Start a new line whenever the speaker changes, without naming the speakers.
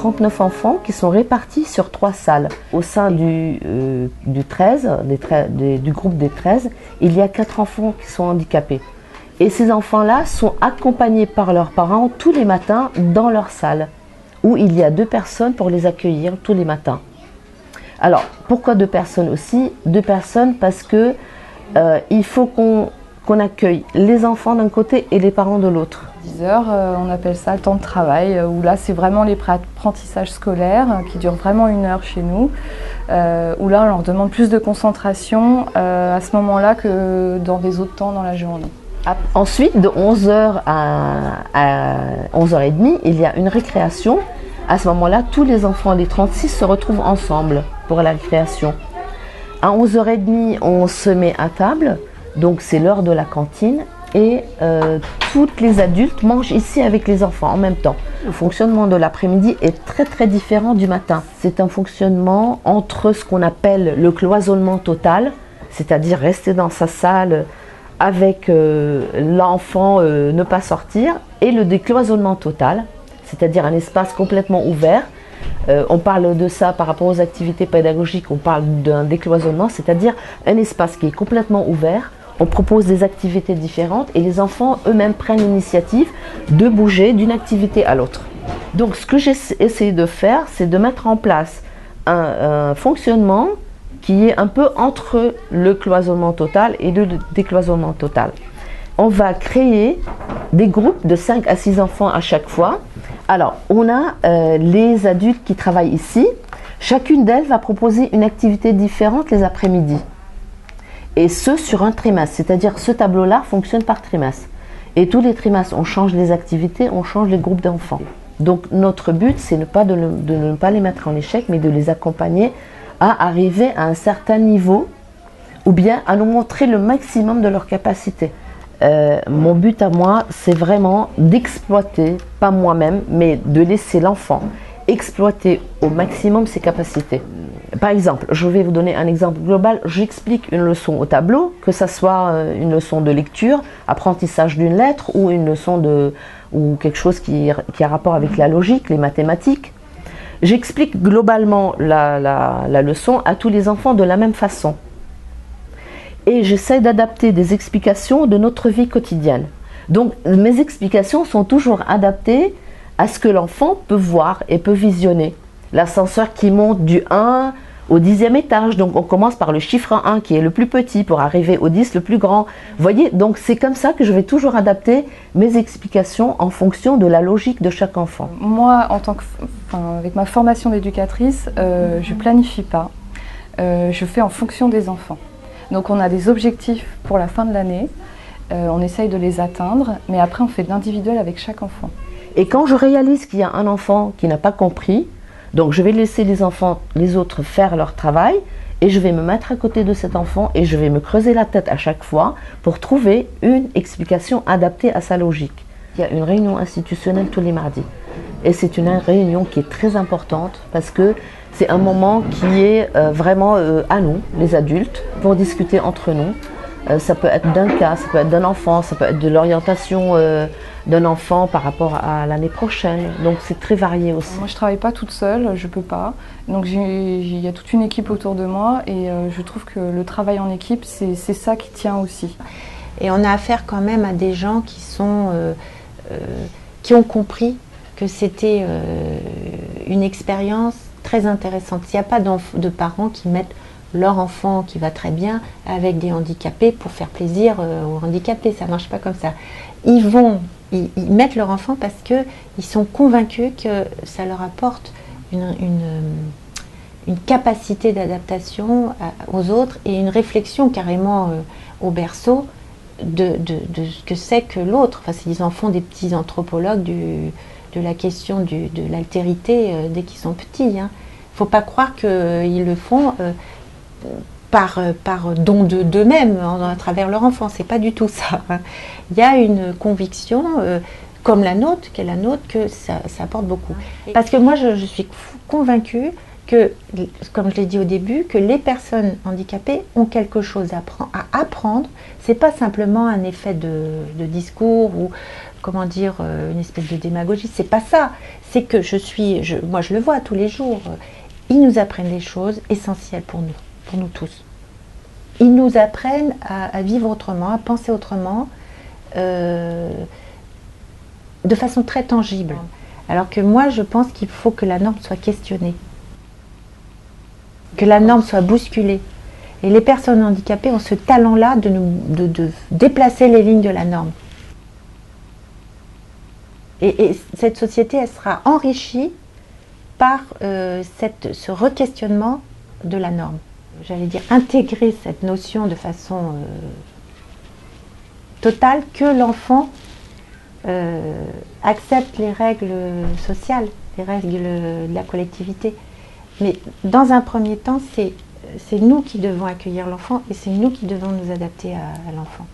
39 enfants qui sont répartis sur 3 salles. Au sein du 13, du groupe des 13, il y a 4 enfants qui sont handicapés. Et ces enfants-là sont accompagnés par leurs parents tous les matins dans leur salle, où il y a 2 personnes pour les accueillir tous les matins. Alors, pourquoi 2 personnes aussi? 2 personnes parce que il faut qu'on accueille les enfants d'un côté et les parents de l'autre.
10 heures, on appelle ça le temps de travail, où là c'est vraiment l'apprentissage scolaire qui dure vraiment 1 heure chez nous, où là on leur demande plus de concentration à ce moment-là que dans les autres temps dans la journée.
Ensuite, de 11h à 11h30, il y a une récréation. À ce moment-là, tous les enfants des 36 se retrouvent ensemble pour la récréation. À 11h30, on se met à table, donc c'est l'heure de la cantine. Et toutes les adultes mangent ici avec les enfants en même temps. Le fonctionnement de l'après-midi est très différent du matin. C'est un fonctionnement entre ce qu'on appelle le cloisonnement total, c'est-à-dire rester dans sa salle avec l'enfant, ne pas sortir, et le décloisonnement total, c'est-à-dire un espace complètement ouvert. On parle de ça par rapport aux activités pédagogiques, on parle d'un décloisonnement, c'est-à-dire un espace qui est complètement ouvert. On propose des activités différentes et les enfants eux-mêmes prennent l'initiative de bouger d'une activité à l'autre. Donc ce que j'ai essayé de faire, c'est de mettre en place un fonctionnement qui est un peu entre le cloisonnement total et le décloisonnement total. On va créer des groupes de 5 à 6 enfants à chaque fois. Alors, on a les adultes qui travaillent ici. Chacune d'elles va proposer une activité différente les après-midi. Et ce, sur un trimestre, c'est-à-dire ce tableau-là fonctionne par trimestre. Et tous les trimestres, on change les activités, on change les groupes d'enfants. Donc notre but, c'est de ne pas les mettre en échec, mais de les accompagner à arriver à un certain niveau, ou bien à nous montrer le maximum de leur capacité. Mon but à moi, c'est vraiment d'exploiter, pas moi-même, mais de laisser l'enfant exploiter au maximum ses capacités. Par exemple, je vais vous donner un exemple global. J'explique une leçon au tableau, que ce soit une leçon de lecture, apprentissage d'une lettre ou une leçon ou quelque chose qui a rapport avec la logique, les mathématiques. J'explique globalement la leçon à tous les enfants de la même façon. Et j'essaie d'adapter des explications de notre vie quotidienne. Donc mes explications sont toujours adaptées à ce que l'enfant peut voir et peut visionner. L'ascenseur qui monte du 1 au 10e étage, donc on commence par le chiffre 1 qui est le plus petit pour arriver au 10 le plus grand. Vous voyez, donc c'est comme ça que je vais toujours adapter mes explications en fonction de la logique de chaque enfant.
Moi, avec ma formation d'éducatrice, je planifie pas, je fais en fonction des enfants. Donc on a des objectifs pour la fin de l'année, on essaye de les atteindre, mais après on fait de l'individuel avec chaque enfant.
Et quand je réalise qu'il y a un enfant qui n'a pas compris, donc je vais laisser les autres faire leur travail et je vais me mettre à côté de cet enfant et je vais me creuser la tête à chaque fois pour trouver une explication adaptée à sa logique. Il y a une réunion institutionnelle tous les mardis et c'est une réunion qui est très importante parce que c'est un moment qui est vraiment à nous, les adultes, pour discuter entre nous. Ça peut être d'un cas, ça peut être d'un enfant, ça peut être de l'orientation d'un enfant par rapport à l'année prochaine. Donc c'est très varié aussi.
Moi je ne travaille pas toute seule, je ne peux pas. Donc il y a toute une équipe autour de moi et je trouve que le travail en équipe, c'est ça qui tient aussi.
Et on a affaire quand même à des gens qui ont compris que c'était une expérience très intéressante. Il n'y a pas de parents qui mettent leur enfant qui va très bien avec des handicapés pour faire plaisir aux handicapés, ça ne marche pas comme ça. Ils mettent leur enfant parce qu'ils sont convaincus que ça leur apporte une capacité d'adaptation aux autres et une réflexion carrément au berceau de ce que c'est que l'autre. Enfin, ils en font des petits anthropologues de la question de l'altérité dès qu'ils sont petits. Hein. Il ne faut pas croire qu'ils le font par don d'eux-mêmes à travers leur enfant, c'est pas du tout ça. Il y a une conviction comme la nôtre, que ça apporte beaucoup. Parce que moi je suis convaincue que, comme je l'ai dit au début, que les personnes handicapées ont quelque chose à apprendre. C'est pas simplement un effet de discours ou comment dire, une espèce de démagogie. C'est pas ça. C'est que moi je le vois tous les jours. Ils nous apprennent des choses essentielles pour nous tous. Ils nous apprennent à vivre autrement, à penser autrement, de façon très tangible. Alors que moi, je pense qu'il faut que la norme soit questionnée, que la norme soit bousculée. Et les personnes handicapées ont ce talent-là de déplacer les lignes de la norme. Et cette société, elle sera enrichie par ce re-questionnement de la norme. J'allais dire intégrer cette notion de façon totale, que l'enfant accepte les règles sociales, les règles de la collectivité. Mais dans un premier temps, c'est nous qui devons accueillir l'enfant et c'est nous qui devons nous adapter à l'enfant.